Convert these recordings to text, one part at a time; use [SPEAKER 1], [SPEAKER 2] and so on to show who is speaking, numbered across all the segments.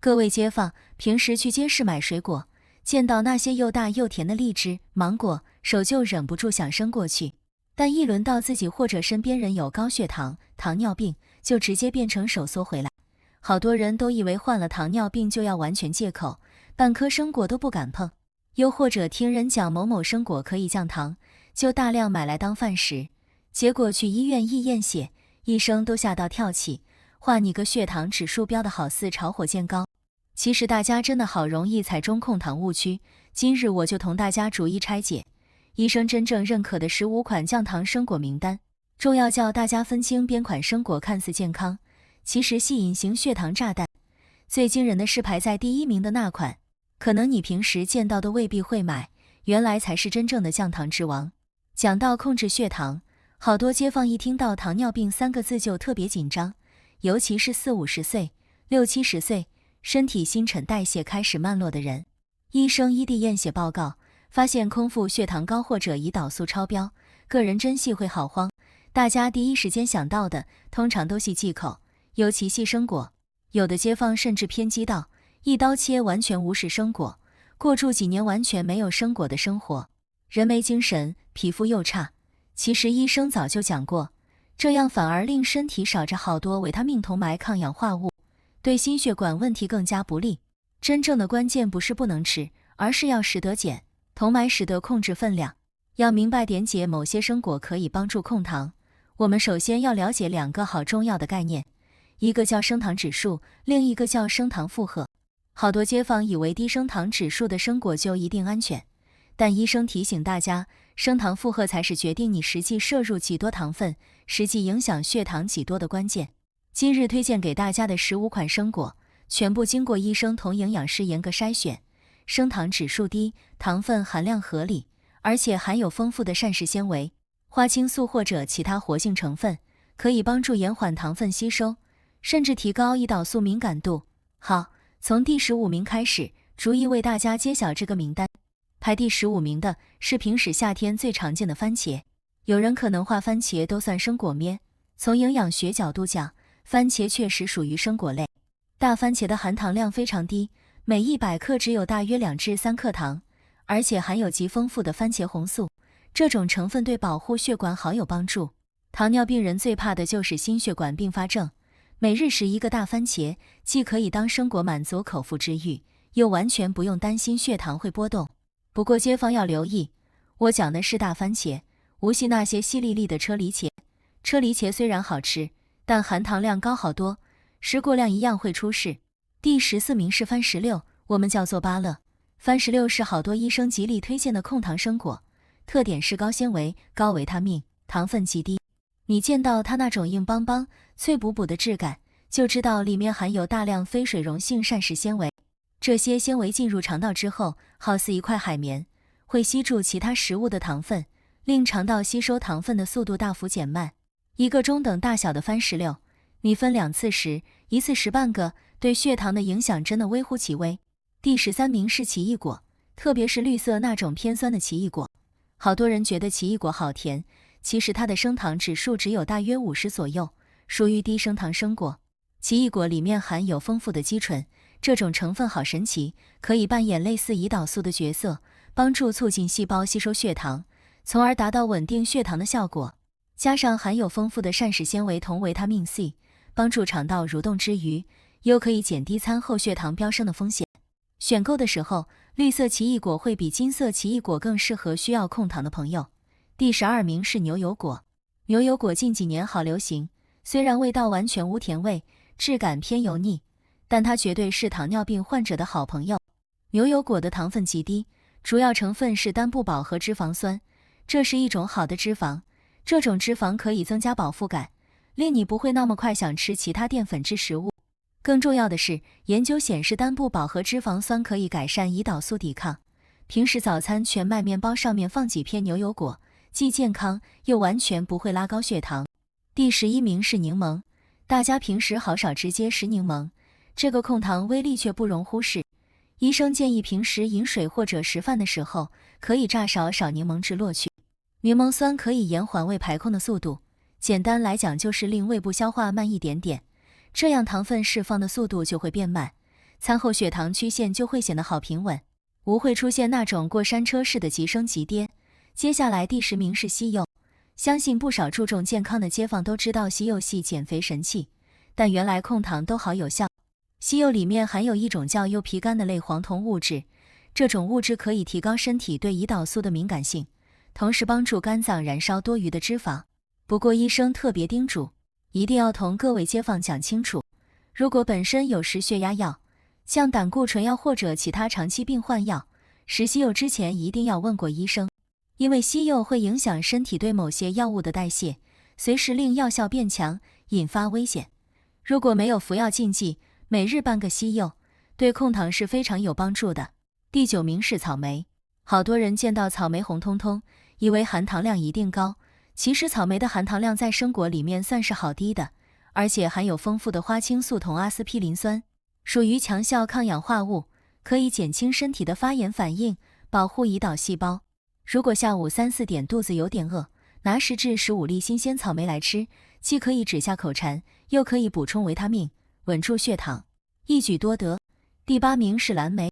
[SPEAKER 1] 各位街坊，平时去街市买水果，见到那些又大又甜的荔枝、芒果，手就忍不住想伸过去。但一轮到自己或者身边人有高血糖、糖尿病，就直接变成手缩回来。好多人都以为患了糖尿病就要完全戒口，半颗生果都不敢碰。又或者听人讲某某生果可以降糖，就大量买来当饭食。结果去医院一验血，医生都吓到跳起，话你个血糖指数标得好似炒火箭高。其实大家真的好容易踩中控糖误区，今日我就同大家逐一拆解医生真正认可的15款降糖生果名单，重要叫大家分清边款生果看似健康，其实系隐形血糖炸弹。最惊人的是排在第1名的那款，可能你平时见到的未必会买，原来才是真正的降糖之王。讲到控制血糖，好多街坊一听到糖尿病3个字就特别紧张，尤其是40、50岁、60、70岁，身体新陈代谢开始慢落的人。医生异地验血报告，发现空腹血糖高或者胰岛素超标，个人真系会好慌。大家第一时间想到的通常都系忌口，尤其系生果。有的街坊甚至偏激到一刀切，完全无视生果，过住几年完全没有生果的生活，人没精神，皮肤又差。其实医生早就讲过，这样反而令身体少着好多维他命同埋抗氧化物，对心血管问题更加不利。真正的关键不是不能吃，而是要识得减，同埋识得控制分量。要明白点解某些生果可以帮助控糖，我们首先要了解2个好重要的概念，一个叫升糖指数，另一个叫升糖负荷。好多街坊以为低升糖指数的生果就一定安全，但医生提醒大家，升糖负荷才是决定你实际摄入几多糖分，实际影响血糖几多的关键。今日推荐给大家的15款生果，全部经过医生同营养师严格筛选，升糖指数低，糖分含量合理，而且含有丰富的膳食纤维、花青素或者其他活性成分，可以帮助延缓糖分吸收，甚至提高胰岛素敏感度。好，从第15名开始，逐一为大家揭晓这个名单。排第15名的是平时夏天最常见的番茄。有人可能话番茄都算生果咩？从营养学角度讲，番茄确实属于生果类。大番茄的含糖量非常低，每100克只有大约2至3克糖，而且含有极丰富的番茄红素，这种成分对保护血管好有帮助。糖尿病人最怕的就是心血管并发症，每日食1个大番茄，既可以当生果满足口腹之欲，又完全不用担心血糖会波动。不过街坊要留意，我讲的是大番茄，无系那些细粒粒的车厘茄。车厘茄虽然好吃，但含糖量高好多，食过量一样会出事。第14名是番石榴，我们叫做芭乐。番石榴是好多医生极力推荐的控糖生果，特点是高纤维、高维他命，糖分极低。你见到它那种硬邦邦、脆补补的质感，就知道里面含有大量非水溶性膳食纤维。这些纤维进入肠道之后，好似一块海绵，会吸住其他食物的糖分，令肠道吸收糖分的速度大幅减慢。一个中等大小的番石榴，你分2次食，1次食半个，对血糖的影响真的微乎其微。第13名是奇异果，特别是绿色那种偏酸的奇异果。好多人觉得奇异果好甜，其实它的升糖指数只有大约50左右，属于低升糖生果。奇异果里面含有丰富的肌醇，这种成分好神奇，可以扮演类似胰岛素的角色，帮助促进细胞吸收血糖，从而达到稳定血糖的效果。加上含有丰富的膳食纤维同维他命 C， 帮助肠道蠕动之余，又可以减低餐后血糖飙升的风险。选购的时候，绿色奇异果会比金色奇异果更适合需要控糖的朋友。第12名是牛油果。牛油果近几年好流行，虽然味道完全无甜味，质感偏油腻，但它绝对是糖尿病患者的好朋友。牛油果的糖分极低，主要成分是单不饱和脂肪酸，这是一种好的脂肪，这种脂肪可以增加饱腹感，令你不会那么快想吃其他淀粉质食物。更重要的是，研究显示单不饱和脂肪酸可以改善胰岛素抵抗。平时早餐全麦面包上面放几片牛油果，既健康又完全不会拉高血糖。第11名是柠檬。大家平时好少直接食柠檬，这个控糖威力却不容忽视。医生建议平时饮水或者食饭的时候，可以榨少柠檬汁落去。柠檬酸可以延缓胃排空的速度，简单来讲就是令胃部消化慢一点点，这样糖分释放的速度就会变慢，餐后血糖曲线就会显得好平稳，无会出现那种过山车式的急升急跌。接下来第10名是西柚，相信不少注重健康的街坊都知道西柚系减肥神器，但原来控糖都好有效。西柚里面含有一种叫柚皮苷的类黄酮物质，这种物质可以提高身体对胰岛素的敏感性，同时帮助肝脏燃烧多余的脂肪。不过医生特别叮嘱，一定要同各位街坊讲清楚，如果本身有食血压药、像胆固醇药或者其他长期病患药，食西柚之前一定要问过医生，因为西柚会影响身体对某些药物的代谢，随时令药效变强，引发危险。如果没有服药禁忌，每日半个西柚，对控糖是非常有帮助的。第9名是草莓，好多人见到草莓红彤彤，以为含糖量一定高，其实草莓的含糖量在生果里面算是好低的，而且含有丰富的花青素同阿司匹林酸，属于强效抗氧化物，可以减轻身体的发炎反应，保护胰岛细胞。如果下午3、4点肚子有点饿，拿10至15粒新鲜草莓来吃，既可以止下口馋，又可以补充维他命，稳住血糖，一举多得。第8名是蓝莓，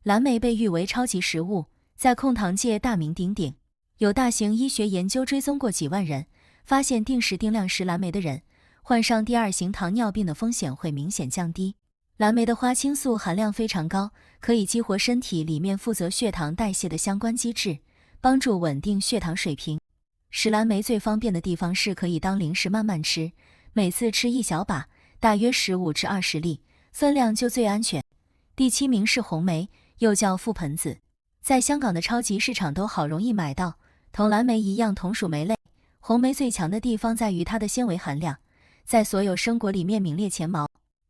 [SPEAKER 1] 蓝莓被誉为超级食物，在控糖界大名鼎鼎，有大型医学研究追踪过几万人，发现定时定量食蓝莓的人，患上第2型糖尿病的风险会明显降低。蓝莓的花青素含量非常高，可以激活身体里面负责血糖代谢的相关机制，帮助稳定血糖水平。食蓝莓最方便的地方是可以当零食慢慢吃，每次吃一小把，大约15至20粒，分量就最安全。第7名是红莓，又叫覆盆子，在香港的超级市场都好容易买到，同蓝莓一样同属莓类。红莓最强的地方在于它的纤维含量，在所有生果里面名列前茅。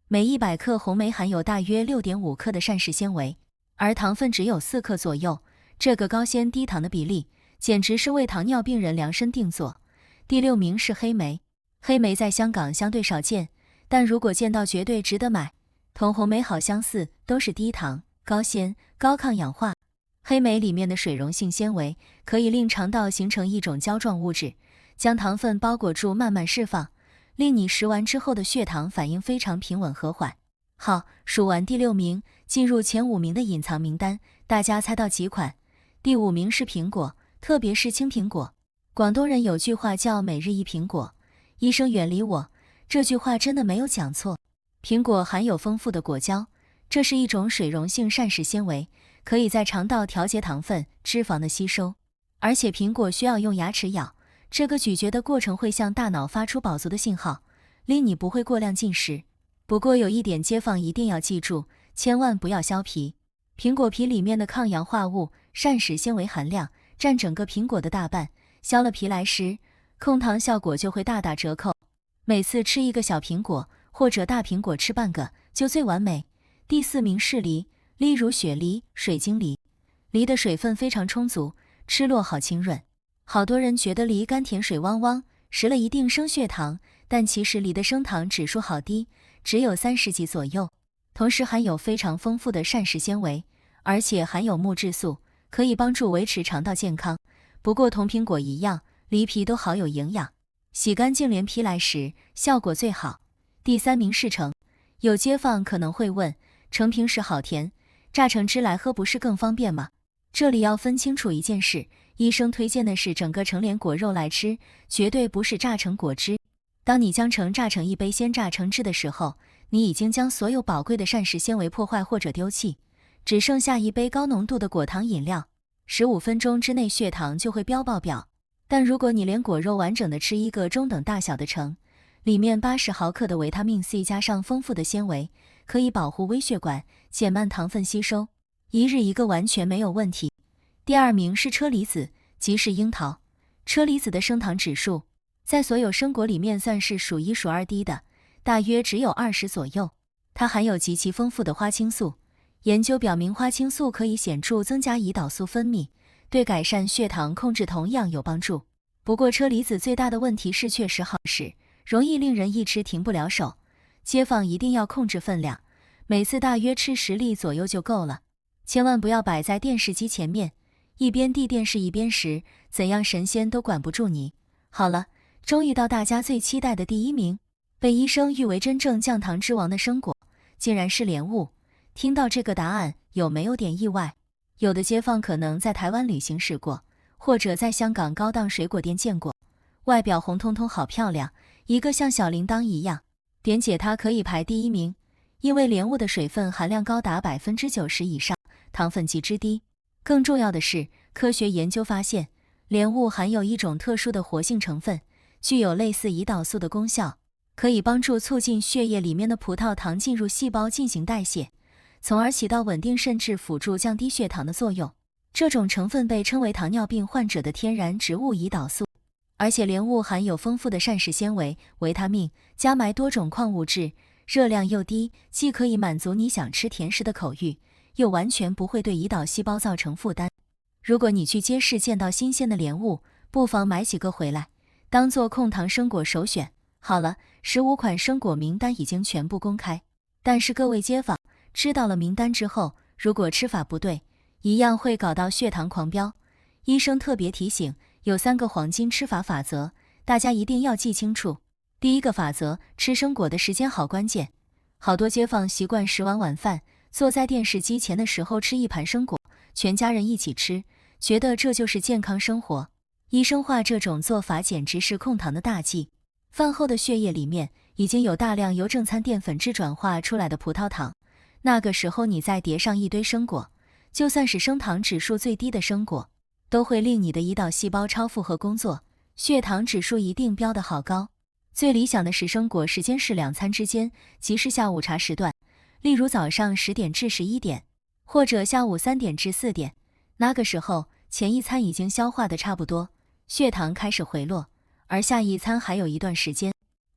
[SPEAKER 1] 每100克红莓含有大约 6.5 克的膳食纤维，而糖分只有4克左右，这个高纤低糖的比例简直是为糖尿病人量身定做。第6名是黑莓，黑莓在香港相对少见，但如果见到绝对值得买。同红莓好相似，都是低糖、高纤、高抗氧化。黑莓里面的水溶性纤维可以令肠道形成一种胶状物质，将糖分包裹住慢慢释放，令你食完之后的血糖反应非常平稳和缓。好，数完第6名，进入前5名的隐藏名单，大家猜到几款？第5名是苹果，特别是青苹果。广东人有句话叫每日一苹果，医生远离我，这句话真的没有讲错。苹果含有丰富的果胶，这是一种水溶性膳食纤维，可以在肠道调节糖分、脂肪的吸收，而且苹果需要用牙齿咬，这个咀嚼的过程会向大脑发出饱足的信号，令你不会过量进食。不过有一点街坊一定要记住，千万不要削皮。苹果皮里面的抗氧化物、膳食纤维含量占整个苹果的大半，削了皮来时，控糖效果就会大打折扣。每次吃一个小苹果或者大苹果吃半个就最完美。第4名是梨，例如雪梨、水晶梨。梨的水分非常充足，吃落好清润。好多人觉得梨甘甜水汪汪，食了一定升血糖，但其实梨的升糖指数好低，只有30几左右。同时含有非常丰富的膳食纤维，而且含有木质素，可以帮助维持肠道健康。不过同苹果一样，梨皮都好有营养，洗干净连皮来时，效果最好。第3名是橙，有街坊可能会问，橙平时好甜，榨橙汁来喝不是更方便吗？这里要分清楚一件事，医生推荐的是整个橙连果肉来吃，绝对不是榨成果汁。当你将橙榨成一杯鲜榨橙汁的时候，你已经将所有宝贵的膳食纤维破坏或者丢弃，只剩下一杯高浓度的果糖饮料，15分钟之内血糖就会飙爆表。但如果你连果肉完整的吃一个中等大小的橙，里面80毫克的维他命 C 加上丰富的纤维，可以保护微血管，减慢糖分吸收，一日一个完全没有问题。第2名是车厘子，即是樱桃。车厘子的升糖指数在所有生果里面算是数1数2低的，大约只有20左右。它含有极其丰富的花青素，研究表明花青素可以显著增加胰岛素分泌，对改善血糖控制同样有帮助。不过车厘子最大的问题是确实好使，容易令人一吃停不了手，街坊一定要控制分量，每次大约吃10粒左右就够了。千万不要摆在电视机前面，一边递电视一边食，怎样神仙都管不住你。好了，终于到大家最期待的第1名，被医生誉为真正降糖之王的生果，竟然是莲雾。听到这个答案，有没有点意外？有的街坊可能在台湾旅行时过，或者在香港高档水果店见过，外表红彤彤好漂亮，一个像小铃铛一样。点解它可以排第一名？因为莲雾的水分含量高达90%以上，糖分极之低。更重要的是，科学研究发现，莲雾含有一种特殊的活性成分，具有类似胰岛素的功效，可以帮助促进血液里面的葡萄糖进入细胞进行代谢，从而起到稳定甚至辅助降低血糖的作用。这种成分被称为糖尿病患者的天然植物胰岛素。而且莲雾含有丰富的膳食纤维、维他命，加埋多种矿物质，热量又低，既可以满足你想吃甜食的口欲，又完全不会对胰岛细胞造成负担。如果你去街市见到新鲜的莲雾，不妨买几个回来，当做控糖生果首选。好了，15款生果名单已经全部公开，但是各位街坊知道了名单之后，如果吃法不对，一样会搞到血糖狂飙。医生特别提醒，有3个黄金吃法法则，大家一定要记清楚。第一个法则，吃生果的时间好关键。好多街坊习惯10碗晚饭，坐在电视机前的时候吃一盘生果，全家人一起吃，觉得这就是健康生活。医生话这种做法简直是控糖的大忌。饭后的血液里面已经有大量由正餐淀粉质转化出来的葡萄糖，那个时候你再叠上一堆生果，就算是升糖指数最低的生果，都会令你的胰岛细胞超负荷工作，血糖指数一定飙得好高。最理想的食生果时间是2餐之间，即是下午茶时段，例如早上10点至11点，或者下午3点至4点。那个时候前一餐已经消化得差不多，血糖开始回落，而下一餐还有一段时间。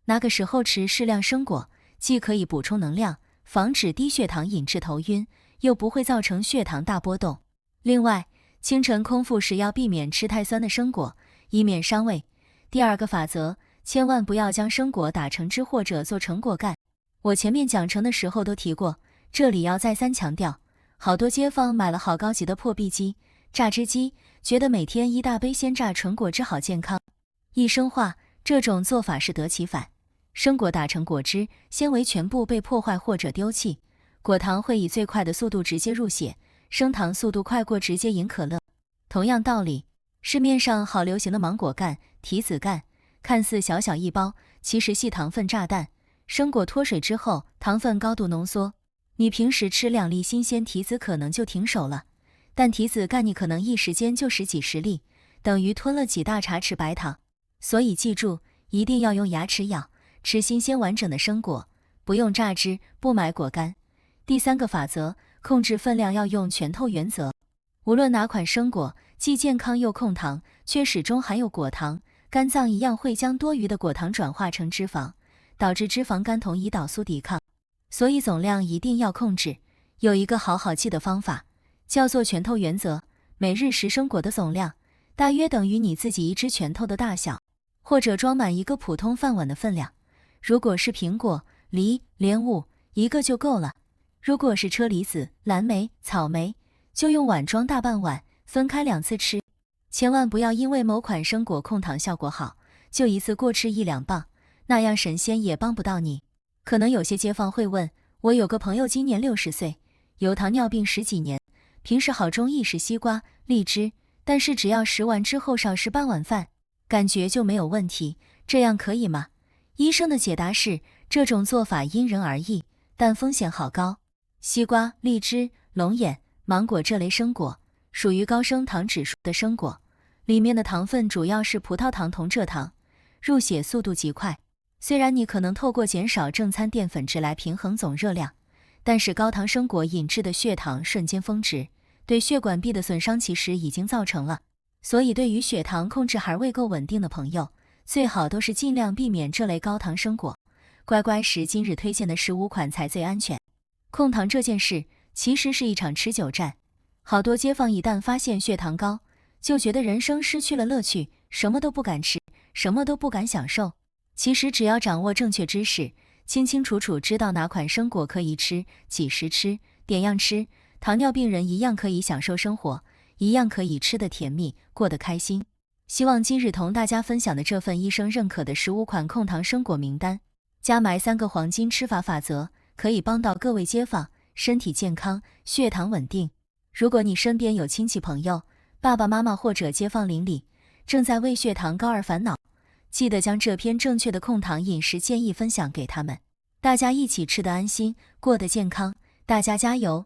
[SPEAKER 1] 那个时候吃适量生果，既可以补充能量，防止低血糖引致头晕，又不会造成血糖大波动。另外，清晨空腹时要避免吃太酸的生果，以免伤胃。第2个法则，千万不要将生果打成汁或者做成果干。我前面讲成的时候都提过，这里要再三强调，好多街坊买了好高级的破壁机、榨汁机，觉得每天一大杯鲜榨纯果汁好健康。一生话，这种做法适得其反。生果打成果汁，纤维全部被破坏或者丢弃，果糖会以最快的速度直接入血，升糖速度快过直接饮可乐。同样道理，市面上好流行的芒果干、提子干，看似小小一包，其实系糖分炸弹。生果脱水之后，糖分高度浓缩，你平时吃2粒新鲜提子可能就停手了，但提子干你可能一时间就10几20粒，等于吞了几大茶匙白糖。所以记住，一定要用牙齿咬，吃新鲜完整的生果，不用榨汁，不买果干。第3个法则，控制分量要用拳头原则。无论哪款生果，既健康又控糖，却始终含有果糖，肝脏一样会将多余的果糖转化成脂肪，导致脂肪肝同胰岛素抵抗。所以总量一定要控制。有一个好记的方法，叫做拳头原则。每日食生果的总量，大约等于你自己一只拳头的大小，或者装满一个普通饭碗的分量。如果是苹果、梨、莲雾，一个就够了。如果是车厘子、蓝莓、草莓，就用碗装大半碗，分开2次吃。千万不要因为某款生果控糖效果好，就一次过吃1、2磅，那样神仙也帮不到你。可能有些街坊会问，我有个朋友今年60岁，有糖尿病10几年，平时好中意吃西瓜、荔枝，但是只要食完之后少吃半碗饭，感觉就没有问题，这样可以吗？医生的解答是，这种做法因人而异，但风险好高。西瓜、荔枝、龙眼、芒果这类生果属于高升糖指数的生果，里面的糖分主要是葡萄糖同蔗糖，入血速度极快。虽然你可能透过减少正餐淀粉质来平衡总热量，但是高糖生果引致的血糖瞬间峰值，对血管壁的损伤其实已经造成了。所以对于血糖控制还未够稳定的朋友，最好都是尽量避免这类高糖生果，乖乖食今日推荐的15款才最安全。控糖这件事其实是一场持久战，好多街坊一旦发现血糖高，就觉得人生失去了乐趣，什么都不敢吃，什么都不敢享受。其实只要掌握正确知识，清清楚楚知道哪款生果可以吃，几时吃，点样吃，糖尿病人一样可以享受生活，一样可以吃得甜蜜，过得开心。希望今日同大家分享的这份医生认可的15款控糖生果名单，加埋3个黄金吃法法则，可以帮到各位街坊身体健康，血糖稳定。如果你身边有亲戚朋友、爸爸妈妈或者街坊邻里正在为血糖高而烦恼，记得将这篇正确的控糖饮食建议分享给他们，大家一起吃得安心，过得健康，大家加油！